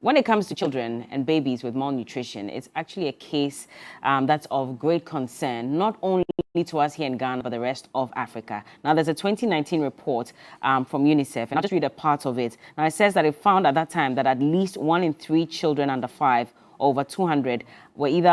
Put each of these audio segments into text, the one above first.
When it comes to children and babies with malnutrition, it's actually a case that's of great concern, not only to us here in Ghana, but the rest of Africa. Now, there's a 2019 report from UNICEF, and I'll just read a part of it. Now, it says that it found at that time that at least 1 in 3 children under 5, over 200, were either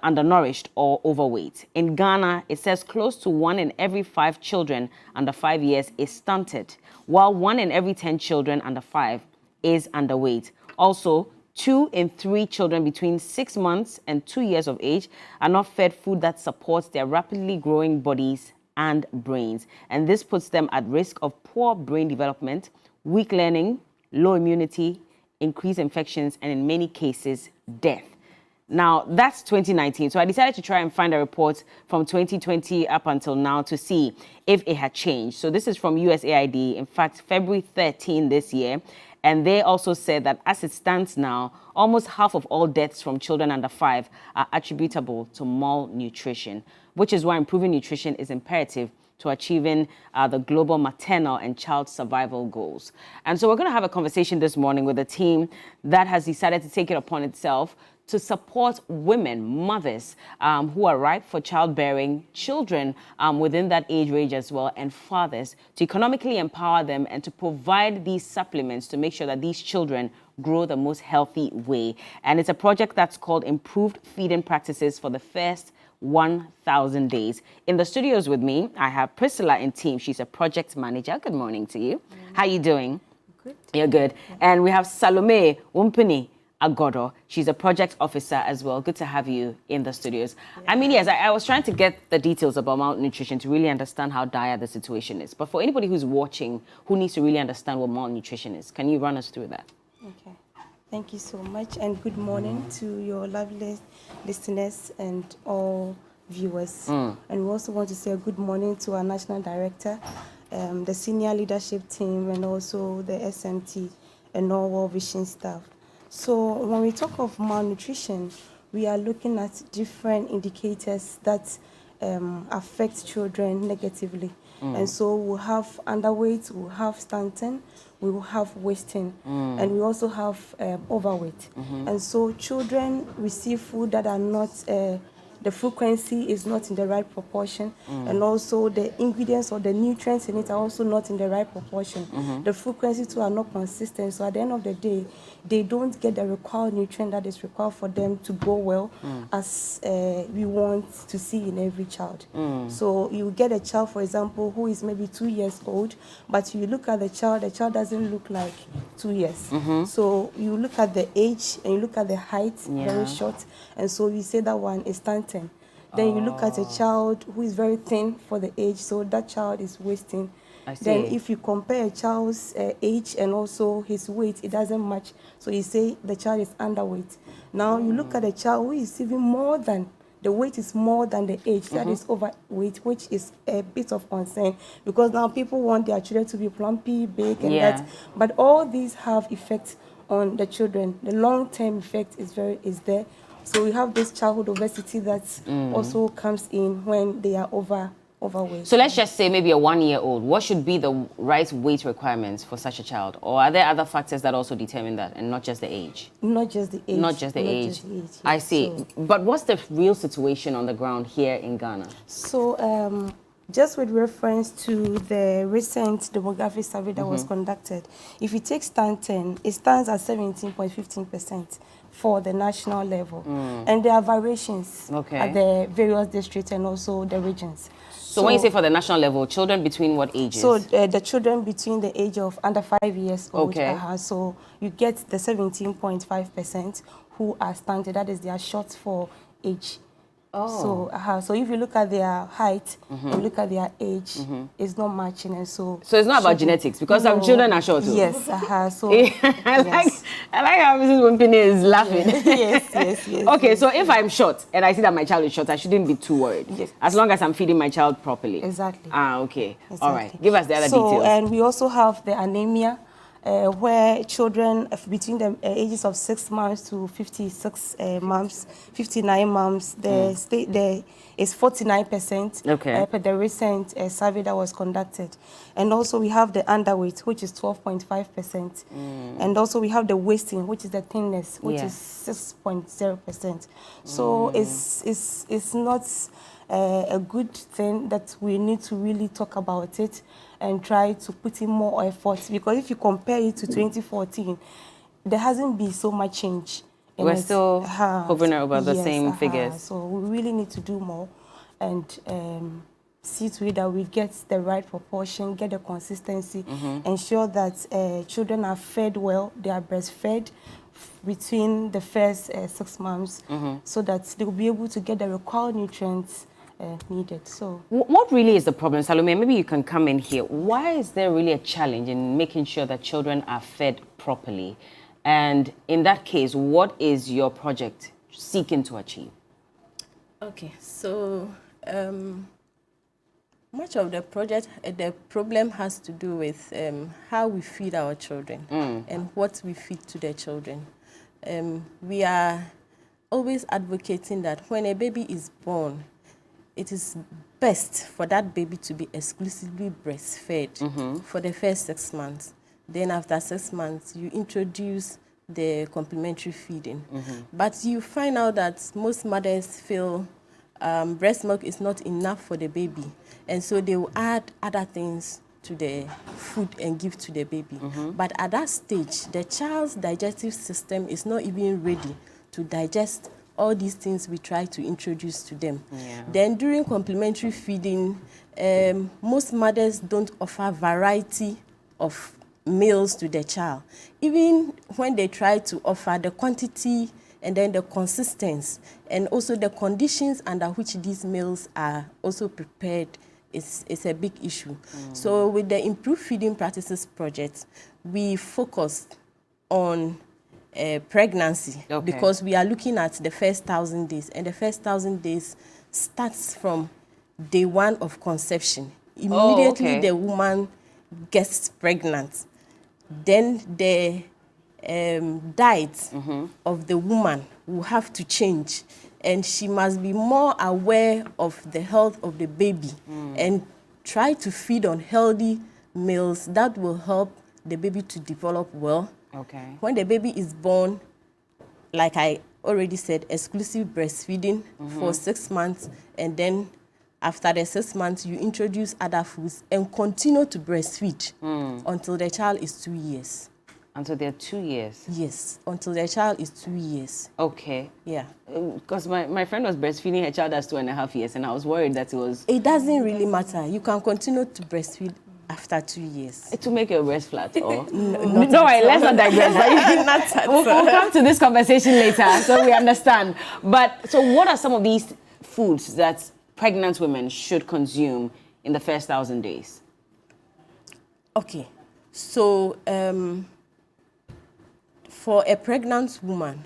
undernourished or overweight. In Ghana, it says close to 1 in every 5 children under 5 years is stunted, while 1 in every 10 children under 5 is underweight. Also, 2 in 3 children between 6 months and 2 years of age are not fed food that supports their rapidly growing bodies and brains. And this puts them at risk of poor brain development, weak learning, low immunity, increased infections, and in many cases, death. Now, that's 2019. So I decided to try and find a report from 2020 up until now to see if it had changed. So this is from USAID, in fact, February 13 this year. And they also said that as it stands now, almost half of all deaths from children under 5 are attributable to malnutrition, which is why improving nutrition is imperative to achieving the global maternal and child survival goals. And so we're going to have a conversation this morning with a team that has decided to take it upon itself to support women, mothers who are ripe for childbearing, children within that age range as well, and fathers to economically empower them and to provide these supplements to make sure that these children grow the most healthy way. And it's a project that's called Improved Feeding Practices for the First 1,000 Days. In the studios with me, I have Priscilla and team. She's a project manager. Good morning to you. How are you doing? Good. You're good. And we have Salome Wumpini Agodo. She's a project officer as well. Good to have you in the studios. Yeah. I mean, yes, I was trying to get the details about malnutrition to really understand how dire the situation is. But for anybody who's watching, who needs to really understand what malnutrition is, can you run us through that? Okay. Thank you so much, and good morning to your lovely listeners and all viewers. And we also want to say a good morning to our national director, the senior leadership team, and also the SMT and all World Vision staff. So when we talk of malnutrition, we are looking at different indicators that affect children negatively. And so we'll have underweight, we'll have stunting, we will have wasting, and we also have overweight. And so children receive food that are not, the frequency is not in the right proportion, and also the ingredients or the nutrients in it are also not in the right proportion. The frequency too are not consistent, so at the end of the day, they don't get the required nutrient that is required for them to grow well as we want to see in every child. So you get a child, for example, who is maybe 2 years old, but you look at the child doesn't look like 2 years. So you look at the age and you look at the height, very short, and so you say that one is stunting. Then you look at a child who is very thin for the age, so that child is wasting. Then if you compare a child's age and also his weight, it doesn't match. So you say the child is underweight. Now you look at a child who is even more than, the weight is more than the age, that is overweight, which is a bit of concern because now people want their children to be plumpy, big, and that. But all these have effects on the children. The long-term effect is there. So we have this childhood obesity that also comes in when they are overweight. So let's just say maybe a 1-year-old. What should be the right weight requirements for such a child? Or are there other factors that also determine that and not just the age? Not just the age. Not just the age. Yes. I see. So, but what's the real situation on the ground here in Ghana? So just with reference to the recent demographic survey that was conducted, if you take stunting, it stands at 17.15% for the national level. And there are variations at the various districts and also the regions. So when you say for the national level, children between what ages? So the children between the age of under 5 years old. So you get the 17.5% who are stunted. That is their short for age. So if you look at their height and look at their age, it's not matching, and so it's not about genetics because some children are short. Yes, so I like how Mrs. Wumpini is laughing. Yes. Okay, so if I'm short and I see that my child is short, I shouldn't be too worried. As long as I'm feeding my child properly. Exactly. Okay. All right. Give us the other details. And we also have the anemia. where children between the ages of 6 months to 56 months, 59 months, there is 49% Okay. per the recent survey that was conducted. And also we have the underweight, which is 12.5%. And also we have the wasting, which is the thinness, which is 6.0%. So it's not a good thing that we need to really talk about it and try to put in more effort, because if you compare it to 2014, there hasn't been so much change. We're still hovering about the same figures. So we really need to do more and see to it that we get the right proportion, get the consistency, ensure that children are fed well, they are breastfed between the first 6 months, so that they will be able to get the required nutrients needed. So, what really is the problem, Salome? Maybe you can come in here. Why is there really a challenge in making sure that children are fed properly? And in that case, what is your project seeking to achieve? Okay, so much of the project, the problem has to do with how we feed our children and what we feed to the children. We are always advocating that when a baby is born, it is best for that baby to be exclusively breastfed for the first 6 months. Then after 6 months, you introduce the complementary feeding. But you find out that most mothers feel breast milk is not enough for the baby. And so they will add other things to the food and give to the baby. But at that stage, the child's digestive system is not even ready to digest all these things we try to introduce to them. Then during complementary feeding, most mothers don't offer variety of meals to the child. Even when they try to offer, the quantity and then the consistency and also the conditions under which these meals are also prepared is a big issue. So with the Improved Feeding Practices project, we focused on pregnancy because we are looking at the first 1,000 days, and the first 1,000 days starts from day 1 of conception. Immediately the woman gets pregnant. Then the diet of the woman will have to change, and she must be more aware of the health of the baby and try to feed on healthy meals that will help the baby to develop well. When the baby is born, like I already said, exclusive breastfeeding for 6 months, and then after the 6 months, you introduce other foods and continue to breastfeed until the child is 2 years. Until they're 2 years? Yes, until the child is 2 years. Okay. Yeah. Because my friend was breastfeeding her child as 2.5 years, and I was worried that it was... It doesn't really matter. You can continue to breastfeed after 2 years. To make your breast flat, or... No, let's not digress. We'll come to this conversation later, so we understand. But, so what are some of these foods that pregnant women should consume in the first 1,000 days? Okay. So, for a pregnant woman,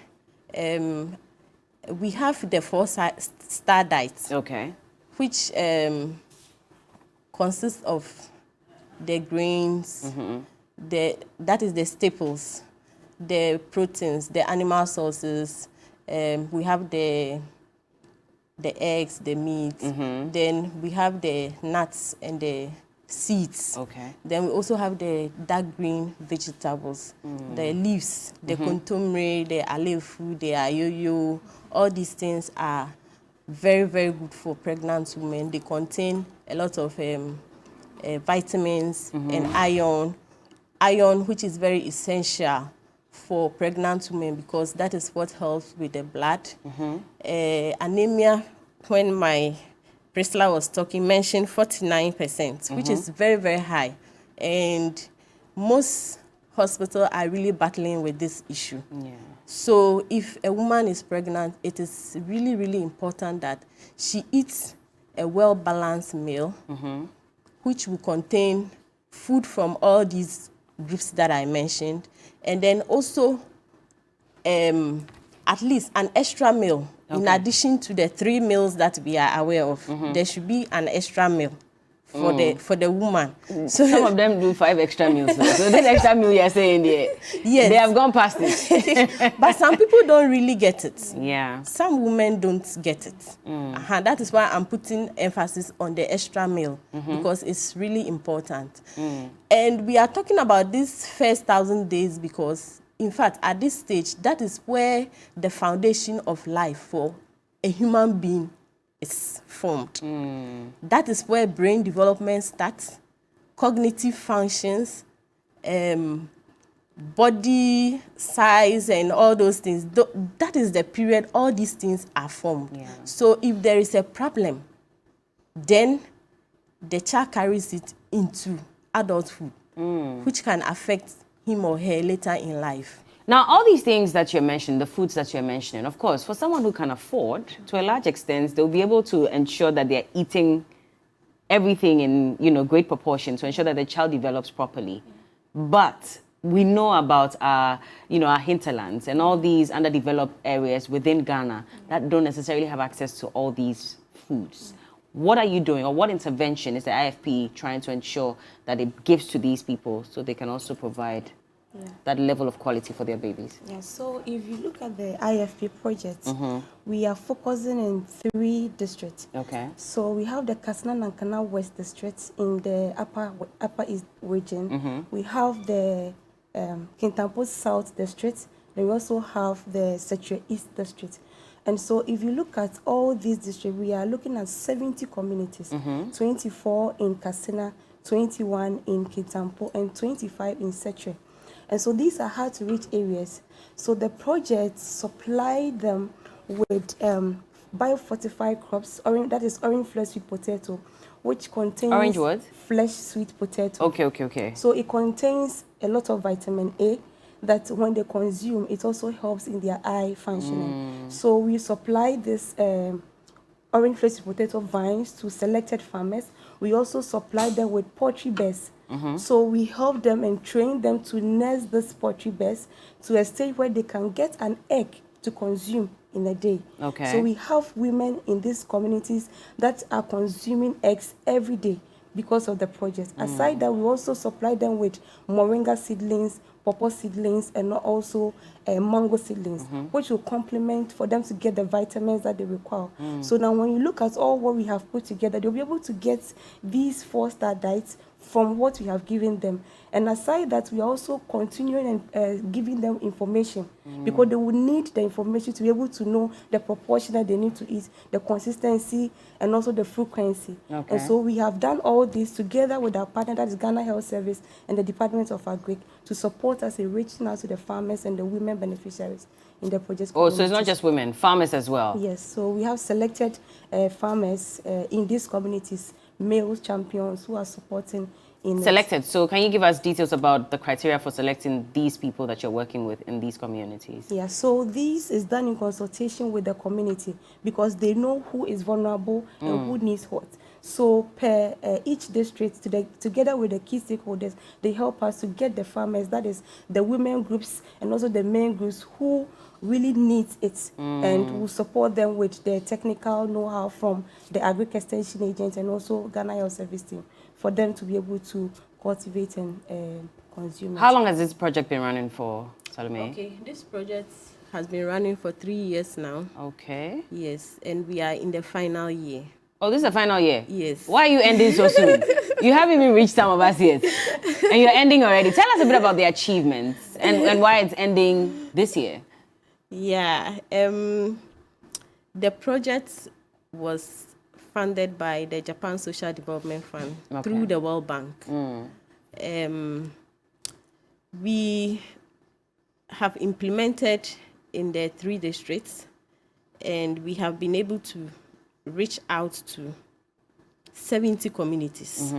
we have the 4-star diet, which consists of the grains, that is the staples, the proteins, the animal sources. We have the eggs, the meat. Then we have the nuts and the seeds. Then we also have the dark green vegetables, the leaves, the kontomire, the alefu, the ayoyo. All these things are very, very good for pregnant women. They contain a lot of vitamins and iron, which is very essential for pregnant women because that is what helps with the blood. Anemia, when my Priscilla was talking, mentioned 49%, which is very, very high. And most hospitals are really battling with this issue. So if a woman is pregnant, it is really, really important that she eats a well-balanced meal, which will contain food from all these groups that I mentioned, and then also at least an extra meal. In addition to the 3 meals that we are aware of, there should be an extra meal for the woman. So some of them do 5 extra meals. So this extra meal you're saying, yes, they have gone past it. But some people don't really get it. Yeah. Some women don't get it. That is why I'm putting emphasis on the extra meal, because it's really important. And we are talking about this first 1,000 days because, in fact, at this stage, that is where the foundation of life for a human being is formed. That is where brain development starts, cognitive functions, body size and all those things. That is the period all these things are formed. Yeah. So if there is a problem, then the child carries it into adulthood, which can affect him or her later in life. Now, all these things that you're mentioning, the foods that you're mentioning, of course, for someone who can afford, to a large extent, they'll be able to ensure that they're eating everything in, great proportion to ensure that the child develops properly. But we know about our hinterlands and all these underdeveloped areas within Ghana that don't necessarily have access to all these foods. What are you doing, or what intervention is the IFP trying to ensure that it gives to these people so they can also provide that level of quality for their babies? Yeah, so if you look at the IFP project, we are focusing in 3 districts. Okay. So we have the Katsina Nankana West District in the Upper East region. We have the Kintampo South District. Then we also have the Setre East District. And so if you look at all these districts, we are looking at 70 communities, 24 in Katsina, 21 in Kintampo, and 25 in Setre. And so these are hard to reach areas. So the project supplied them with biofortified crops, that is orange flesh sweet potato, which contains orange what? Flesh sweet potato. Okay. So it contains a lot of vitamin A that when they consume, it also helps in their eye functioning. So we supply this orange flesh sweet potato vines to selected farmers. We also supply them with poultry beds. So we help them and train them to nurse these poultry beds to a stage where they can get an egg to consume in a day. Okay. So we have women in these communities that are consuming eggs every day because of the project. Aside that, we also supply them with moringa seedlings, pawpaw seedlings, and also mango seedlings, which will complement for them to get the vitamins that they require. So now when you look at all what we have put together, they'll be able to get these 4-star diets from what we have given them. And aside that, we are also continuing and giving them information because they will need the information to be able to know the proportion that they need to eat, the consistency, and also the frequency. Okay. And so we have done all this together with our partner, that is Ghana Health Service and the Department of Agric, to support us in reaching out to the farmers and the women beneficiaries in the project. Oh, so it's not just women, farmers as well? Yes, so we have selected farmers in these communities, male champions who are supporting in selected. So can you give us details about the criteria for selecting these people that you're working with in these communities? Yeah, so this is done in consultation with the community because they know who is vulnerable and who needs what. So per each district, together with the key stakeholders, they help us to get the farmers, that is the women groups and also the men groups who really needs it, and will support them with the technical know-how from the Agric Extension agents and also Ghana Health Service team for them to be able to cultivate and consume it. How long has this project been running for, Salome? Okay, this project has been running for 3 years now. Okay. Yes, and we are in the final year. Oh, this is the final year? Yes. Why are you ending so soon? You haven't even reached some of us yet. And you're ending already. Tell us a bit about the achievements and why it's ending this year. Yeah. The project was funded by the Japan Social Development Fund through the World Bank. We have implemented in the 3 districts, and we have been able to reach out to 70 communities.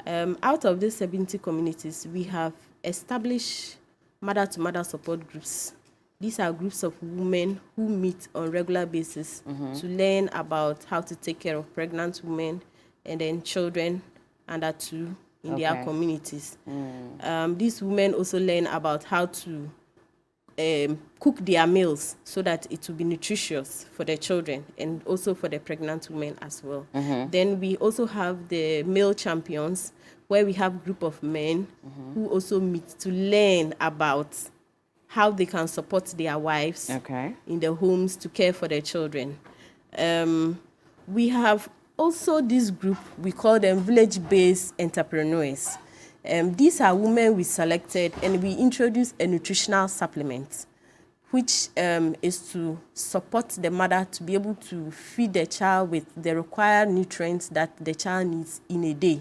Out of these 70 communities, we have established mother-to-mother support groups. These are groups of women who meet on a regular basis to learn about how to take care of pregnant women and then children under 2 in their communities. These women also learn about how to cook their meals so that it will be nutritious for the children and also for the pregnant women as well. Then we also have the male champions, where we have a group of men who also meet to learn about how they can support their wives in the homes to care for their children. We have also this group, we call them village-based entrepreneurs. These are women we selected, and we introduced a nutritional supplement, which is to support the mother to be able to feed the child with the required nutrients that the child needs in a day.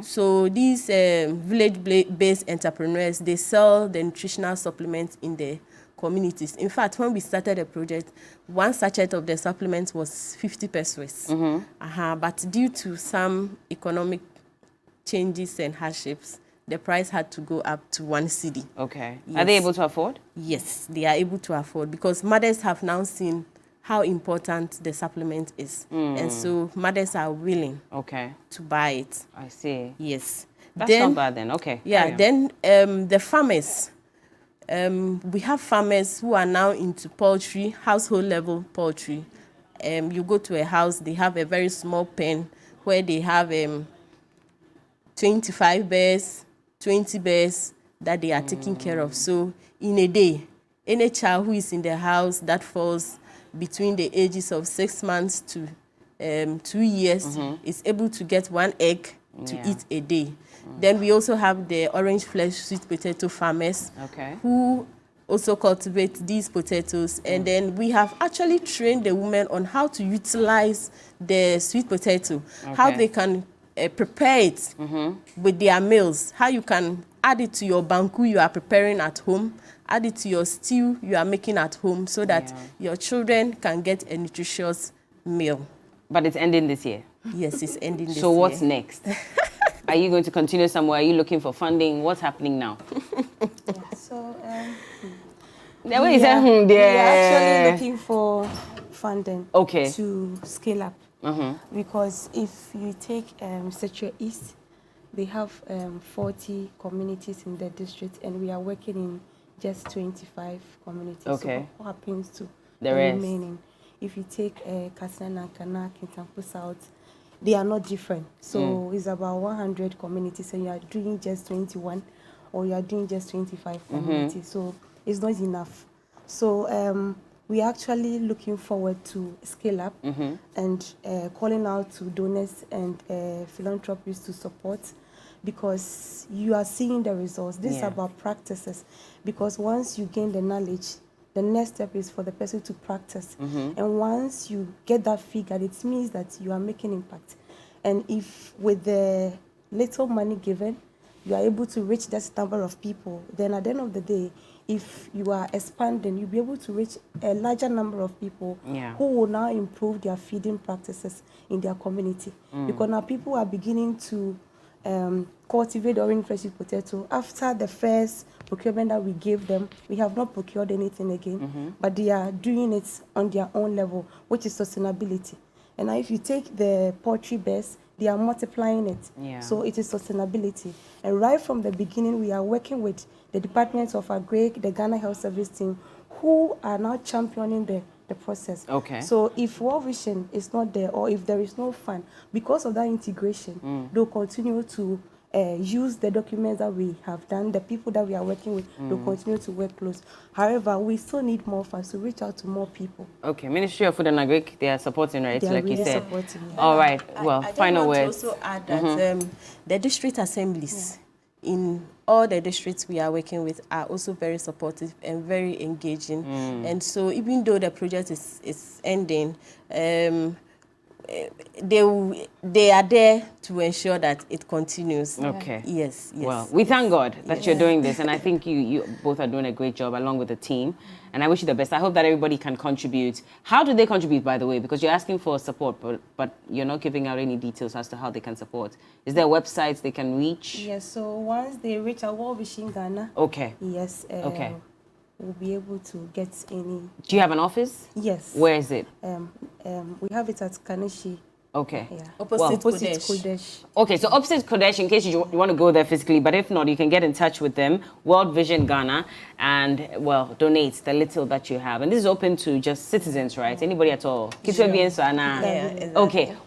So these village-based entrepreneurs, they sell the nutritional supplements in the communities. In fact, when we started the project, one sachet of the supplements was 50 pesos. But due to some economic changes and hardships, the price had to go up to 1 cedi. Yes. Are they able to afford? Yes, they are able to afford, because mothers have now seen how important the supplement is. And so mothers are willing to buy it. I see. Yes. That's not bad then. Yeah, then the farmers. We have farmers who are now into poultry, household level poultry. You go to a house, they have a very small pen where they have 25 birds, 20 birds that they are taking care of. So in a day, any child who is in the house that falls between the ages of 6 months to 2 years is able to get 1 egg to eat a day. Then we also have the orange flesh sweet potato farmers who also cultivate these potatoes. And then we have actually trained the women on how to utilize the sweet potato, how they can prepare it with their meals, how you can add it to your banku you are preparing at home, add it to your stew you are making at home, so that your children can get a nutritious meal. But it's ending this year? Yes, it's ending this year. So what's next? Are you going to continue somewhere? Are you looking for funding? What's happening now? So we are actually looking for funding to scale up. Because if you take Secure East, they have 40 communities in the district, and we are working in just 25 communities. So what happens to the remaining? If you take Katsina, Nankana, Kintampo South, they are not different. So it's about 100 communities, and you are doing just 21, or you are doing just 25 communities. So it's not enough. So we are actually looking forward to scale up and calling out to donors and philanthropists to support, because you are seeing the results. This is about practices, because once you gain the knowledge, the next step is for the person to practice. And once you get that figure, it means that you are making impact. And if with the little money given, you are able to reach that number of people, then at the end of the day, if you are expanding, you'll be able to reach a larger number of people who will now improve their feeding practices in their community. Because now people are beginning to cultivate orange fresh potato. After the first procurement that we gave them, we have not procured anything again, but they are doing it on their own level, which is sustainability. And now if you take the poultry base, they are multiplying it. So it is sustainability. And right from the beginning, we are working with the Department of Agri, the Ghana Health Service team, who are now championing the process. So if World Vision is not there, or if there is no fund, because of that integration, they'll continue to use the documents that we have done, the people that we are working with, they'll continue to work close. However, we still need more funds to reach out to more people. Ministry of Food and Agri, they are supporting, right? They are like really you said. Supporting, All right. Well, I final want words. to also add that the district assemblies in all the districts we are working with are also very supportive and very engaging. And so even though the project is ending, they are there to ensure that it continues. Yes. Well, we thank God that you're doing this, and I think you both are doing a great job along with the team, and I wish you the best. I hope that everybody can contribute. How do they contribute, by the way? Because you're asking for support, but you're not giving out any details as to how they can support. Is there websites they can reach? Yes, so once they reach our World Vision Ghana, yes, we'll be able to get any. Do you have an office? Yes. Where is it? We have it at Kaneshi Okay. Yeah. Opposite Opposite Kodesh. Kodesh. Okay, so opposite Kodesh, in case you want to go there physically, but if not, you can get in touch with them, World Vision Ghana, and, well, donate the little that you have. And this is open to just citizens, right? Anybody at all? Sure. Yeah. Yeah, exactly. Okay.